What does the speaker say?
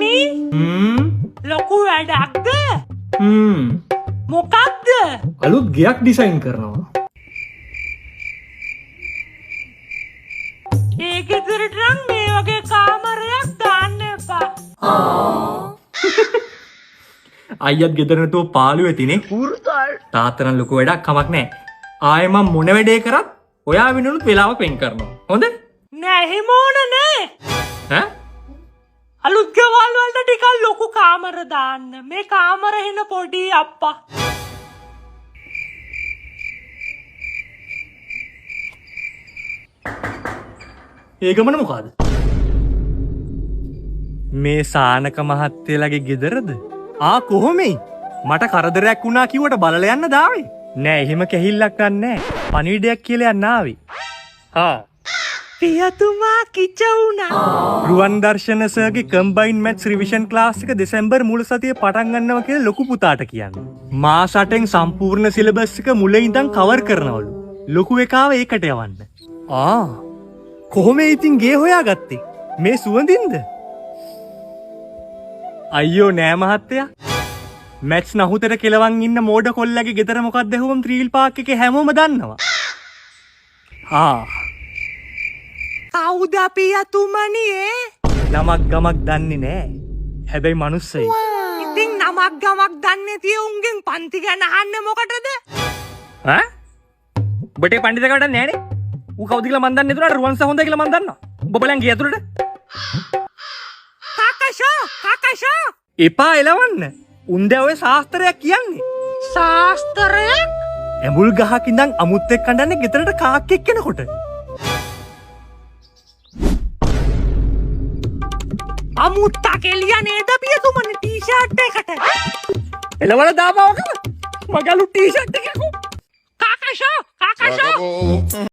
මමි ලොකු වැඩක්ද මොකක්ද අලුත් ගෙයක් ඩිසයින් කරනවා. ඒ ගෙදරට නම් මේ වගේ කාමරයක් දාන්න එපා. අයියත් ගෙදර නැතුව පාළුව ඇතිනේ. තාත්තට නම් ලොකු වැඩක් කමක් නැහැ. ආයෙ මම මොන වැඩේ කරත් ඔයා වෙනුනුත් වෙලාවක් වෙන් කරනවා. හොඳ? නෑ එහෙම ඕන නෑ. ඈ? අලුත් ගෙවල් වලට ටිකක් ලොකු කාමර දාන්න. මේ කාමර හින පොඩි අප්පා. ඒ ගමන මොකද්ද? මේ සානක මහත්තයලගේ ගෙදරද? කොහොමයි? මට කරදරයක් වුණා කිව්වට බලලා යන්න දාවේ. නෑ එහෙම කැහිල්ලක් නෑ. පණිවිඩයක් කියලා යන්න ආවේ. පියතුමා කිච වුණා. රුවන් දර්ශන සර්ගේ කම්බයින් මැත්ස් රිවිෂන් ක්ලාස් එක දෙසැම්බර් මුල සතියේ පටන් ගන්නවා කියලා ලොකු පුතාට කියන්නේ. මාස 8න් සම්පූර්ණ සිලබස් එක මුල ඉඳන් කවර් කරනවලු. ලොකු එකාව ඒකට යවන්න. කොහොම ඉතින් ගේ හොයාගත්තේ? මේ සුවඳින්ද? අයියෝ නෑ මහත්තයා. මැත්ස් නහුතට කෙලවන් ඉන්න මෝඩ කොල්ලගේ ගෙදර මොකක්ද ඇහුවම ත්‍රීල් පාක් එකේ හැමෝම දන්නවා. කවුද පියතුමනි ඒ? නමක් ගමක් දන්නේ නෑ. හැබැයි මනුස්සයි. ඉතින් නමක් ගමක් දන්නේ තිය උන්ගෙන් පන්ති ගැන අහන්න මොකටද? ඔබට පණ්ඩිතකට නෑනේ. ඌ කවුද කියලා මන් දන්නේ නේද? රුවන් සහ හොඳයි කියලා මන් දන්නවා. ඔබ බලන් ගිය ඇතුළට. කාකෂා එපා එලවන්න. උන්ද ඔය ශාස්ත්‍රයක් කියන්නේ. ශාස්ත්‍රයක්? ඇඹුල් ගහක් ඉඳන් අමුත් එක්ක කඩන්නේ ගෙදරට කාක්කෙක් කෙනකොට. අමුත්තා කෙලිය නේද පියතුමනි ටී-ෂර්ට් එකට? එලවල දාපවකම. මගලු ටී-ෂර්ට්